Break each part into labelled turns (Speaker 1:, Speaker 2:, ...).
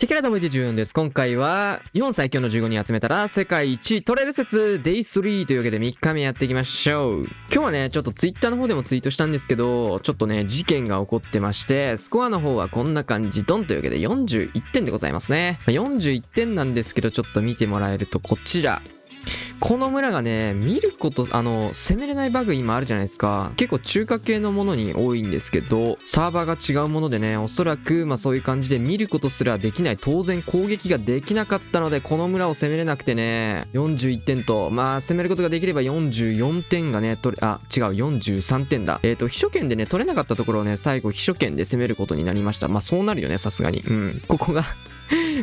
Speaker 1: チェケラとも14です。今回は日本最強の15人集めたら世界一取れる説 Day3 というわけで3日目やっていきましょう。今日はね、ちょっと Twitter の方でもツイートしたんですけど、ちょっとね、事件が起こってまして、スコアの方はこんな感じ、ドンというわけで41点でございますね。41点なんですけど、ちょっと見てもらえるとこちら。この村がね、見ること、攻めれないバグ今あるじゃないですか。結構中華系のものに多いんですけど、サーバーが違うものでね、おそらく、そういう感じで見ることすらできない。当然攻撃ができなかったので、この村を攻めれなくてね、41点と、攻めることができれば44点がね、違う、43点だ。秘書権でね、取れなかったところをね、最後秘書権で攻めることになりました。そうなるよね、さすがに。ここが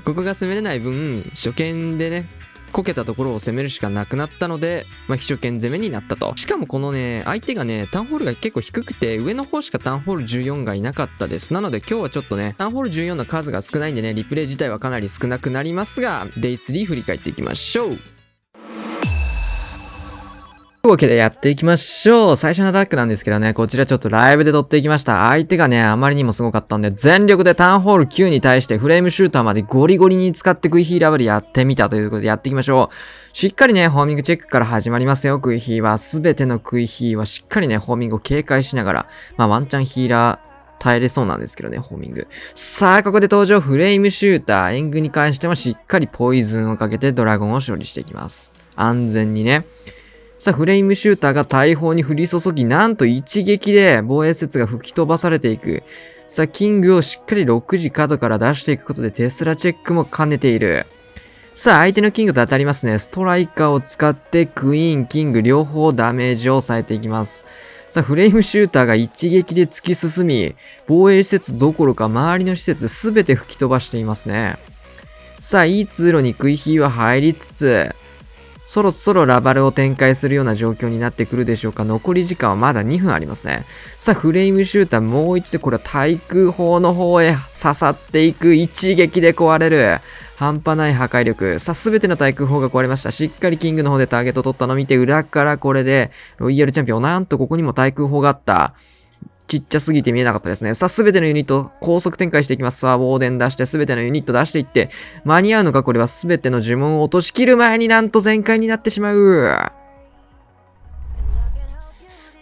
Speaker 1: 攻めれない分、初見でね、こけたところを攻めるしかなくなったので、秘書権攻めになったと。しかもこのね、相手がね、タウンホールが結構低くて、上の方しかタウンホール14がいなかったです。なので今日はちょっとね、タウンホール14の数が少ないんでね、リプレイ自体はかなり少なくなりますが、Day3 振り返っていきましょう。というわけでやっていきましょう。最初のアタックなんですけどね、こちらちょっとライブで撮っていきました。相手がね、あまりにもすごかったんで、全力でタウンホール9に対してフレームシューターまでゴリゴリに使ってクイヒーラバリやってみたということでやっていきましょう。しっかりね、ホーミングチェックから始まりますよ、クイヒーは。すべてのクイヒーはしっかりね、ホーミングを警戒しながら、ワンチャンヒーラー、耐えれそうなんですけどね、ホーミング。さあ、ここで登場、フレームシューター。エングに関してもしっかりポイズンをかけてドラゴンを処理していきます。安全にね。さあ、フレームシューターが大砲に降り注ぎ、なんと一撃で防衛説が吹き飛ばされていく。さあ、キングをしっかり6時角から出していくことでテスラチェックも兼ねている。さあ、相手のキングと当たりますね。ストライカーを使ってクイーン、キング両方ダメージを抑えていきます。さあ、フレームシューターが一撃で突き進み、防衛施設どころか周りの施設すべて吹き飛ばしていますね。さあ、いい通路にクイヒーは入りつつ、そろそろラバルを展開するような状況になってくるでしょうか。残り時間はまだ2分ありますね。さあ、フレームシューターもう一度これは対空砲の方へ刺さっていく。一撃で壊れる。半端ない破壊力。さあ、すべての対空砲が壊れました。しっかりキングの方でターゲット取ったのを見て、裏からこれで、ロイヤルチャンピオン。なんとここにも対空砲があった。ちっちゃすぎて見えなかったですね。さあ、すべてのユニット、高速展開していきます。さあ、ウォーデン出して、すべてのユニット出していって、間に合うのかこれはすべての呪文を落としきる前になんと全開になってしまう。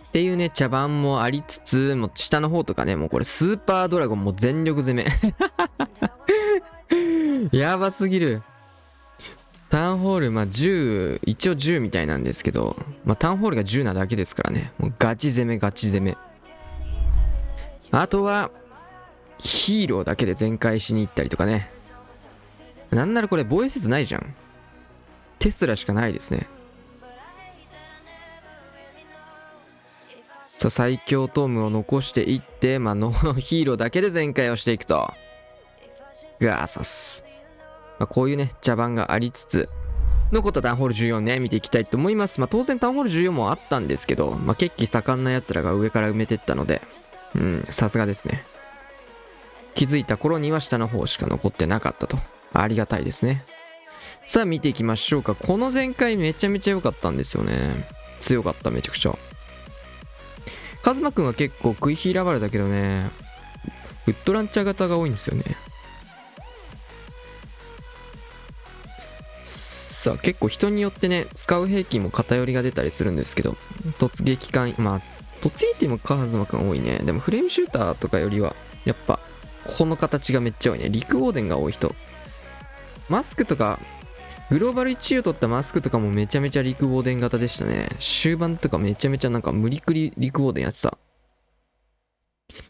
Speaker 1: っていうね、茶番もありつつ、もう下の方とかね、もうこれスーパードラゴンも全力攻め。やばすぎる。タウンホール、10、一応10みたいなんですけど、タウンホールが10なだけですからね。もうガチ攻め、ガチ攻め。あとは、ヒーローだけで全開しに行ったりとかね。なんならこれ防衛説ないじゃん。テスラしかないですね。さあ、最強トームを残していって、ヒーローだけで全開をしていくと。ガーサス。こういうね、茶番がありつつ、残ったタウンホール14ね、見ていきたいと思います。当然タウンホール14もあったんですけど、血気盛んな奴らが上から埋めてったので、さすがですね。気づいた頃には下の方しか残ってなかったと。ありがたいですね。さあ見ていきましょうか。この前回めちゃめちゃ良かったんですよね。強かった、めちゃくちゃ。カズマくんは結構クイヒーラバルだけどね、ウッドランチャー型が多いんですよね。さあ結構人によってね、使う兵器も偏りが出たりするんですけど、突撃艦、突撃もカズマくん多いね。でもフレームシューターとかよりは、やっぱ、この形がめっちゃ多いね。陸オーデンが多い人。マスクとか、グローバル1位を取ったマスクとかもめちゃめちゃ陸オーデン型でしたね。終盤とかめちゃめちゃ無理くり陸オーデンやってた。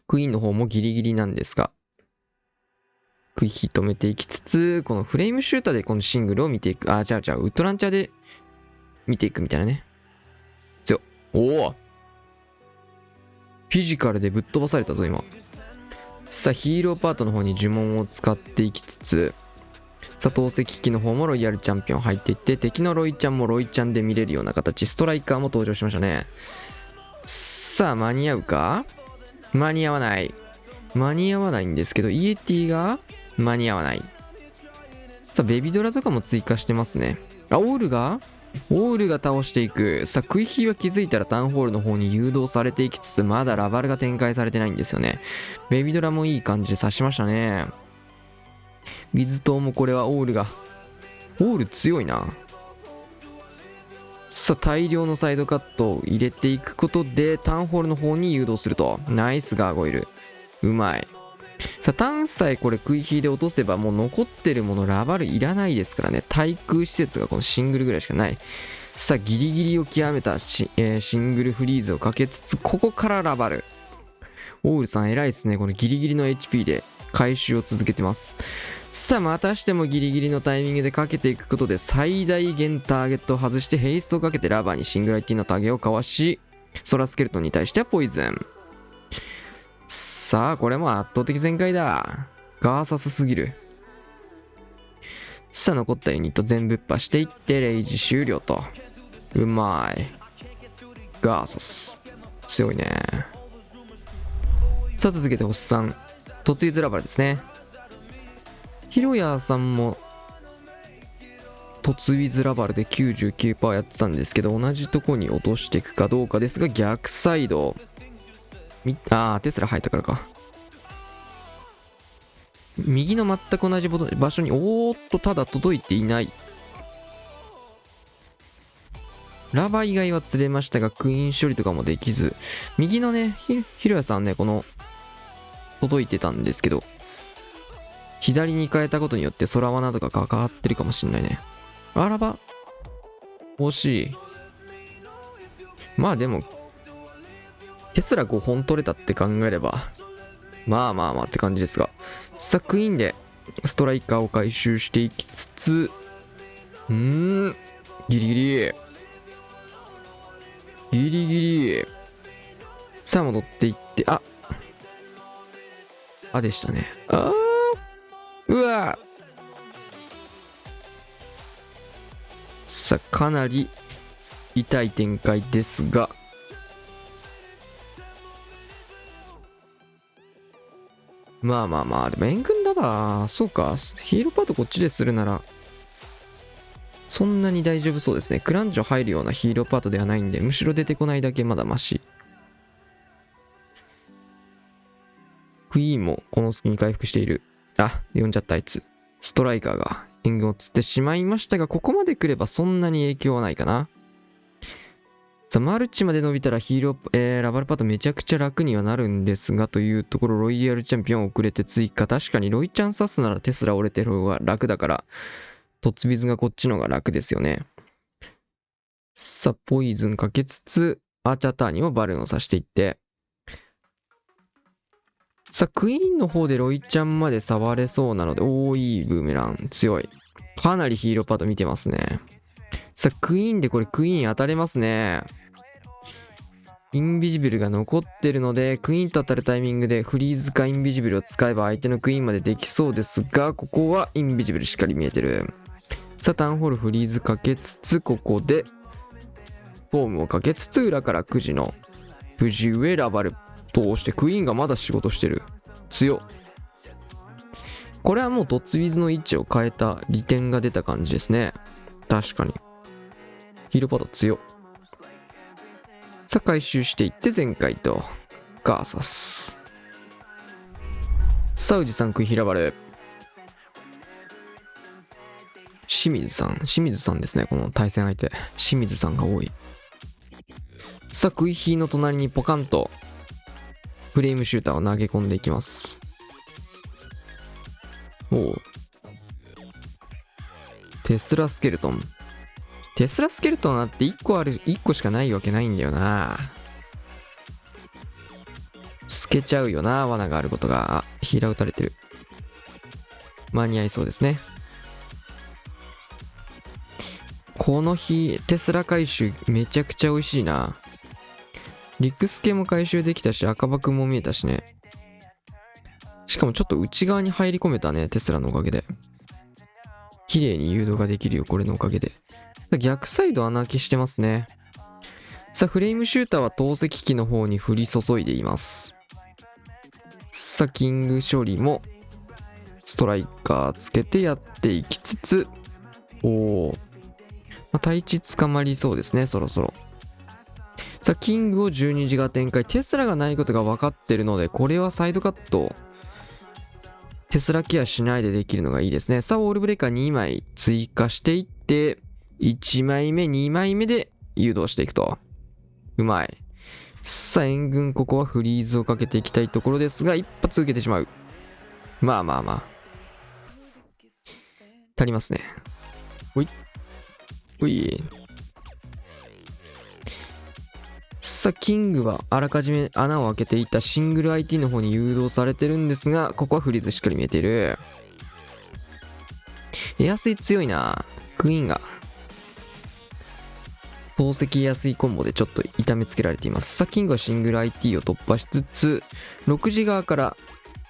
Speaker 1: クイーンの方もギリギリなんですが、クイヒー止めていきつつ、このフレームシューターでこのシングルを見ていく。ウッドランチャーで見ていくみたいなね。おお、フィジカルでぶっ飛ばされたぞ、今。さあ、ヒーローパートの方に呪文を使っていきつつ、さあ、透析機の方もロイヤルチャンピオン入っていって、敵のロイちゃんもロイちゃんで見れるような形、ストライカーも登場しましたね。さあ、間に合うか？間に合わない。間に合わないんですけど、イエティが間に合わない。さあ、ベビドラとかも追加してますね。オールが倒していく。さあ、クイヒーは気づいたらタウンホールの方に誘導されていきつつ、まだラバルが展開されてないんですよね。ベビドラもいい感じで刺しましたね。ウィズ島もこれはオール強いな。さあ大量のサイドカットを入れていくことでタウンホールの方に誘導すると。ナイスガーゴイル、うまい。さあタウンさえこれ食い火で落とせばもう残ってるものラバルいらないですからね。対空施設がこのシングルぐらいしかない。さあギリギリを極めたシングルフリーズをかけつつ、ここからラバル。オールさん偉いですね。このギリギリの HP で回収を続けてます。さあまたしてもギリギリのタイミングでかけていくことで最大限ターゲットを外してヘイストをかけてラバーにシングラリティのタゲをかわし、ソラスケルトンに対してはポイズン。さあこれも圧倒的全開だ。ガーサスすぎる。さあ残ったユニット全部っ破していってレイジ終了と。うまい。ガーサス強いね。さあ続けて星さん突入ラバルですね。ヒロヤさんも突ウィズラバルで 99% やってたんですけど、同じとこに落としていくかどうかですが、逆サイドテスラ入ったからか。右の全く同じ場所にただ届いていない。ラバ以外は釣れましたがクイーン処理とかもできず、右のねヒロヤさんねこの届いてたんですけど、左に変えたことによって空罠とか関わってるかもしんないね。あらば惜しい。まあでもテスラ5本取れたって考えればまあって感じですが、さあクイーンでストライカーを回収していきつつ、ギリギリさあ戻っていって、でしたね。うわさあかなり痛い展開ですが、まあでも援軍ラバー、そうかヒーローパートこっちでするならそんなに大丈夫そうですね。クランジョ入るようなヒーローパートではないんで、むしろ出てこないだけまだマシ。クイーンもこの隙に回復している。呼んじゃったあいつ。ストライカーが援軍を釣ってしまいましたが、ここまで来ればそんなに影響はないかな。さあマルチまで伸びたらヒーロー、ラバルパートめちゃくちゃ楽にはなるんですが、というところロイヤルチャンピオン遅れて追加。確かにロイちゃん刺すならテスラ折れてる方が楽だから、トツビズがこっちの方が楽ですよね。さあポイズンかけつつアーチャーターにもバルーンを刺していって、さあクイーンの方でロイちゃんまで触れそうなので、いいブーメラン強い。かなりヒーローパート見てますね。さあクイーンでこれクイーン当たれますね。インビジブルが残ってるので、クイーンと当たるタイミングでフリーズかインビジブルを使えば相手のクイーンまでできそうですが、ここはインビジブルしっかり見えてる。さあタウンホールフリーズかけつつ、ここでフォームをかけつつ裏から9時の藤上ラバル通して、クイーンがまだ仕事してる。強っ。これはもうトッツウィズの位置を変えた利点が出た感じですね。確かにヒーローパート強っ。さあ回収していって前回とガーサス。さあ宇治さんクイヒラバル。清水さんですね、この対戦相手。清水さんが多い。さあクイヒーの隣にポカンとフレームシューターを投げ込んでいきます。テスラスケルトンなんて1個しかないわけないんだよな。透けちゃうよな、罠があることが。ヒーラー撃たれてる。間に合いそうですね。この日テスラ回収めちゃくちゃ美味しいな。リクスケも回収できたし、赤バクも見えたしね。しかもちょっと内側に入り込めたね、テスラのおかげで。綺麗に誘導ができるよ、これのおかげで。逆サイド穴開けしてますね。さあフレームシューターは投石機の方に降り注いでいます。さあキング処理もストライカーつけてやっていきつつ、対地捕まりそうですね、そろそろ。さあキングを12時が展開。テスラがないことが分かってるので、これはサイドカットテスラケアしないでできるのがいいですね。さあ、ウォールブレーカー2枚追加していって、1枚目、2枚目で誘導していくと。うまい。さあ、援軍、ここはフリーズをかけていきたいところですが、一発受けてしまう。まあまあまあ。足りますね。ほい。ほい。さあ、キングはあらかじめ穴を開けていたシングル IT の方に誘導されてるんですが、ここはフリーズしっかり見えている。エアスイ強いな。クイーンが。透析エアスイコンボでちょっと痛めつけられています。さあ、キングはシングル IT を突破しつつ、6時側から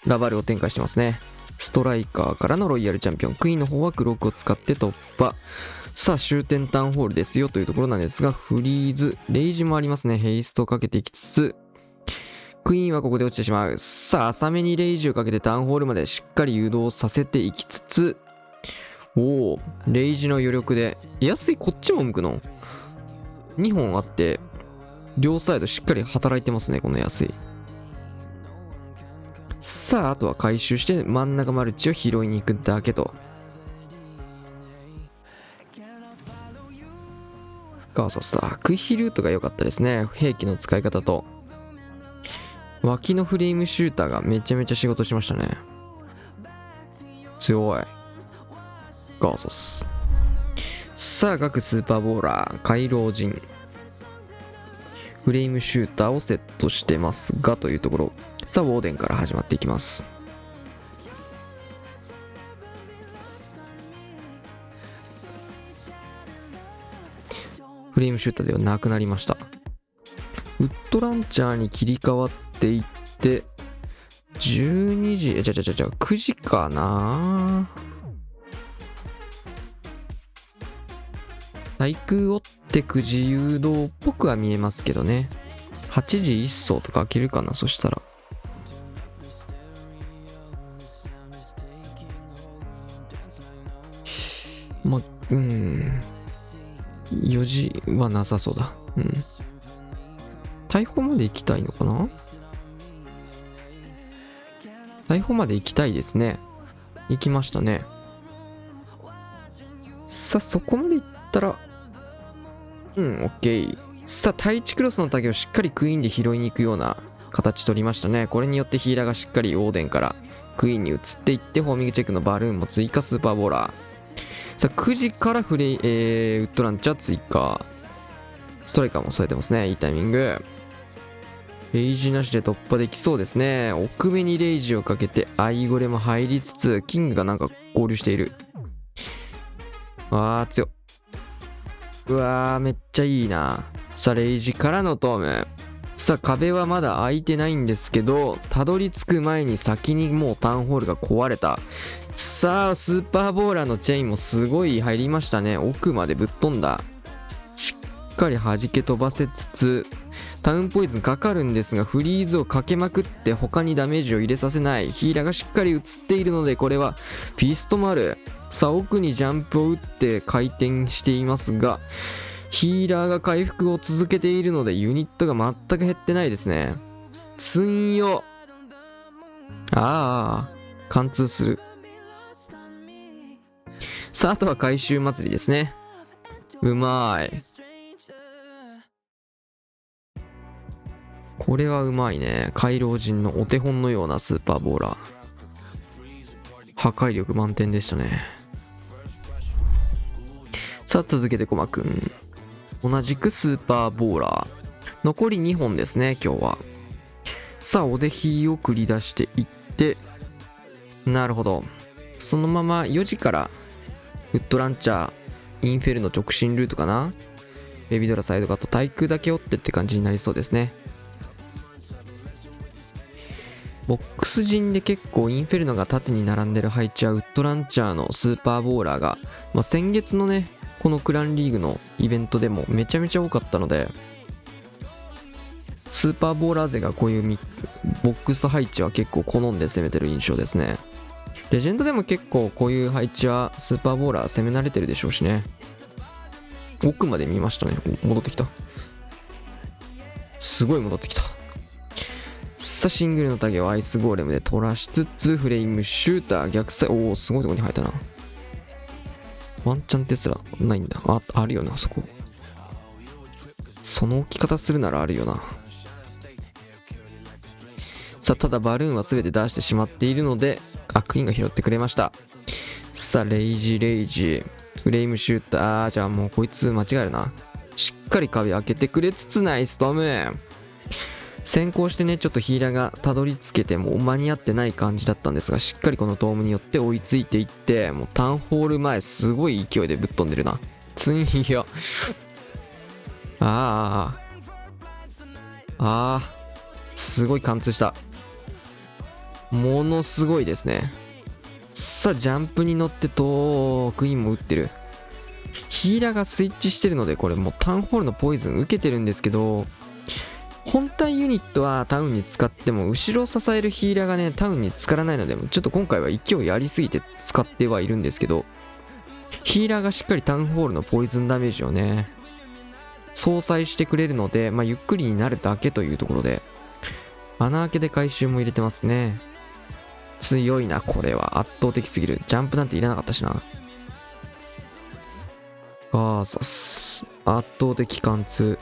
Speaker 1: ラバルを展開してますね。ストライカーからのロイヤルチャンピオン。クイーンの方はクロックを使って突破。さあ、終点タウンホールですよというところなんですが、フリーズ、レイジもありますね。ヘイストをかけていきつつ、クイーンはここで落ちてしまう。さあ、浅めにレイジをかけてタウンホールまでしっかり誘導させていきつつ、おお、レイジの余力で、安いこっちも向くの ?2 本あって、両サイドしっかり働いてますね、この安い。さあ、あとは回収して真ん中マルチを拾いに行くだけと。ガーサスだ。クイヒルートが良かったですね。兵器の使い方と。脇のフレームシューターがめちゃめちゃ仕事しましたね。強い。ガーサス。さあ、各スーパーボーラー、回廊人。フレームシューターをセットしてますが、というところ。さあ、ウォーデンから始まっていきます。フレームシューターではなくなりました。ウッドランチャーに切り替わっていって、12時、9時かな。対空追って9時誘導っぽくは見えますけどね。8時1層とか開けるかな、そしたら。ま、4時はなさそうだ。大砲まで行きたいのかな。大砲まで行きたいですね。行きましたね。さあ、そこまで行ったら、オッケー。さあ、対地クロスのタゲをしっかりクイーンで拾いに行くような形取りましたね。これによってヒーラーがしっかりオーデンからクイーンに移っていって、ホーミングチェックのバルーンも追加スーパーボーラー。さあ、9時からウッドランチャー追加。ストライカーも添えてますね。いいタイミング。レイジなしで突破できそうですね。奥目にレイジをかけて、アイゴレも入りつつ、キングがなんか合流している。あー、強っ。うわー、めっちゃいいな。さあ、レイジからのトーム。さあ、壁はまだ開いてないんですけど、たどり着く前に先にもうタウンホールが壊れた。さあ、スーパーボーラーのチェインもすごい入りましたね。奥までぶっ飛んだ。しっかり弾け飛ばせつつ、タウンポイズンかかるんですが、フリーズをかけまくって他にダメージを入れさせない。ヒーラーがしっかり映っているので、これはピストもある。さあ、奥にジャンプを打って回転していますが、ヒーラーが回復を続けているので、ユニットが全く減ってないですね。つんよ。貫通する。さあ、あとは回収祭りですね。うまい。これはうまいね。回廊人のお手本のようなスーパーボーラー。破壊力満点でしたね。さあ、続けてコマくん。同じくスーパーボーラー。残り2本ですね、今日は。さあ、おでひを繰り出していって、なるほど。そのまま4時からウッドランチャー、インフェルノ直進ルートかな。ベビードラサイドカット、対空だけ追ってって感じになりそうですね。ボックス陣で結構インフェルノが縦に並んでる配置はウッドランチャーのスーパーボーラーが、先月のね、このクランリーグのイベントでもめちゃめちゃ多かったので、スーパーボーラー勢がこういうボックス配置は結構好んで攻めてる印象ですね。レジェンドでも結構こういう配置はスーパーボーラー攻め慣れてるでしょうしね。奥まで見ましたね。戻ってきた。すごい戻ってきた。さあ、シングルのタゲをアイスゴーレムで取らしつつ、フレイムシューター、逆サイ、おお、すごいとこに入ったな。ワンチャンテスラないんだ。あるよな、そこ。その置き方するならあるよな。さあ、ただバルーンは全て出してしまっているので、クイーンが拾ってくれました。さあ、レイジー、フレイムシューター、じゃあもうこいつ間違えるな。しっかり壁開けてくれつつ、ナイストム。先行してね、ちょっとヒーラーがたどり着けても間に合ってない感じだったんですが、しっかりこのトームによって追いついていって、もうタウンホール前すごい勢いでぶっ飛んでるな。つんよ。すごい貫通した。ものすごいですね。さあ、ジャンプに乗ってと、クイーンも打ってる。ヒーラーがスイッチしてるので、これもうタウンホールのポイズン受けてるんですけど、本体ユニットはタウンに使っても、後ろを支えるヒーラーがね、タウンに使わないので、ちょっと今回は勢いありすぎて使ってはいるんですけど、ヒーラーがしっかりタウンホールのポイズンダメージをね、相殺してくれるので、ゆっくりになるだけというところで、穴開けで回収も入れてますね。強いな、これは。圧倒的すぎる。ジャンプなんていらなかったしな。圧倒的貫通。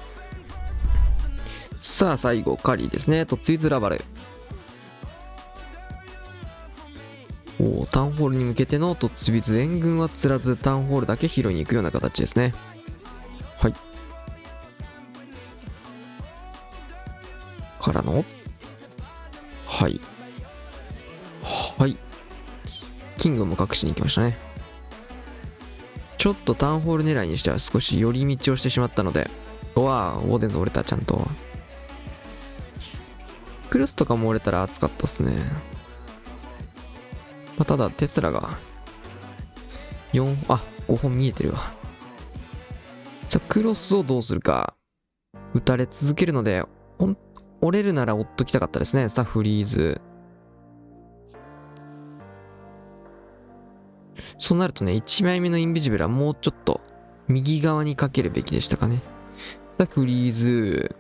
Speaker 1: さあ、最後、カリーですね。トッツイズラバル。タウンホールに向けてのトッツイズ援軍は釣らず、タウンホールだけ拾いに行くような形ですね。はい。からのはい。キングも隠しに行きましたね。ちょっとタウンホール狙いにしては少し寄り道をしてしまったので、ウォーデンズ折れた、ちゃんと。クルスとかも折れたら熱かったっすね。ただ、テスラが5本見えてるわ。さあ、クロスをどうするか。打たれ続けるので、折れるなら追っときたかったですね。さあ、フリーズ。そうなるとね、1枚目のインビジブルはもうちょっと右側にかけるべきでしたかね。さあ、フリーズ。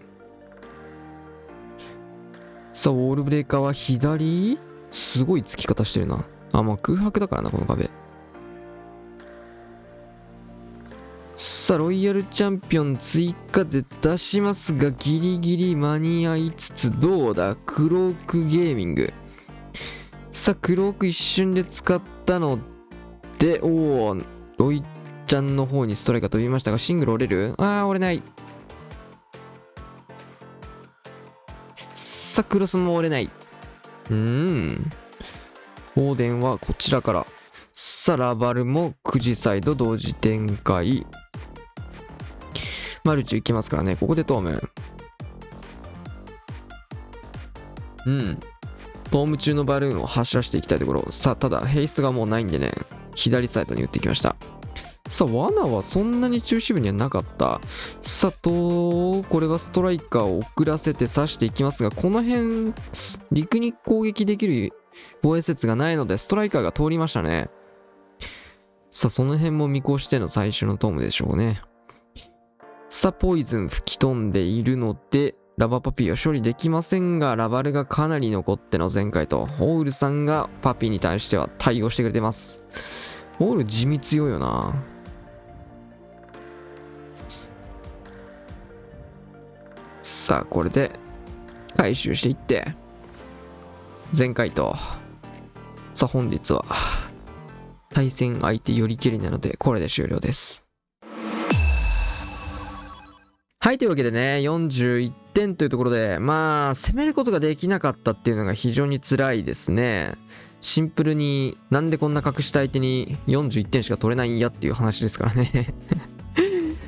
Speaker 1: さあ、ウォールブレーカーは左？すごい突き方してるな。空白だからな、この壁。さあ、ロイヤルチャンピオン追加で出しますが、ギリギリ間に合いつつ、どうだ？クロークゲーミング。さあ、クローク一瞬で使ったので、ロイちゃんの方にストライカー飛びましたが、シングル折れる？折れない。さあ、クロスも折れない。オーデンはこちらから。さあ、ラバルも9時サイド同時展開。マルチいきますからね。ここでトーム。トーム中のバルーンを走らせていきたいところ。さあ、ただ、ヘイストがもうないんでね、左サイドに打ってきました。さあ、罠はそんなに中心部にはなかった。さあ、これはストライカーを遅らせて刺していきますが、この辺、陸に攻撃できる防衛説がないので、ストライカーが通りましたね。さあ、その辺も見越しての最初のトームでしょうね。さあ、ポイズン吹き飛んでいるので、ラバーパピーは処理できませんが、ラバルがかなり残っての前回と、ホールさんがパピーに対しては対応してくれてます。ホール地味強いよな。さあ、これで回収していって、前回と、さあ本日は、対戦相手よりきりなので、これで終了です。はい、というわけでね、41点というところで、攻めることができなかったっていうのが非常に辛いですね。シンプルになんでこんな隠した相手に41点しか取れないんやっていう話ですからね。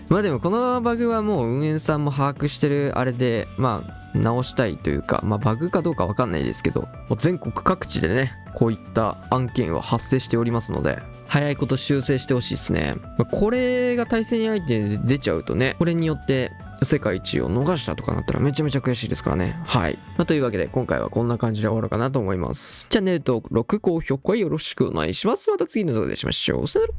Speaker 1: でもこのバグはもう運営さんも把握してるあれで、直したいというか、バグかどうかわかんないですけど、もう全国各地でね、こういった案件は発生しておりますので、早いこと修正してほしいですね。これが対戦相手で出ちゃうとね、これによって世界一を逃したとかなったらめちゃめちゃ悔しいですからね。はい。というわけで今回はこんな感じで終わろうかなと思います。チャンネル登録、高評価よろしくお願いします。また次の動画でしましょう。さよなら。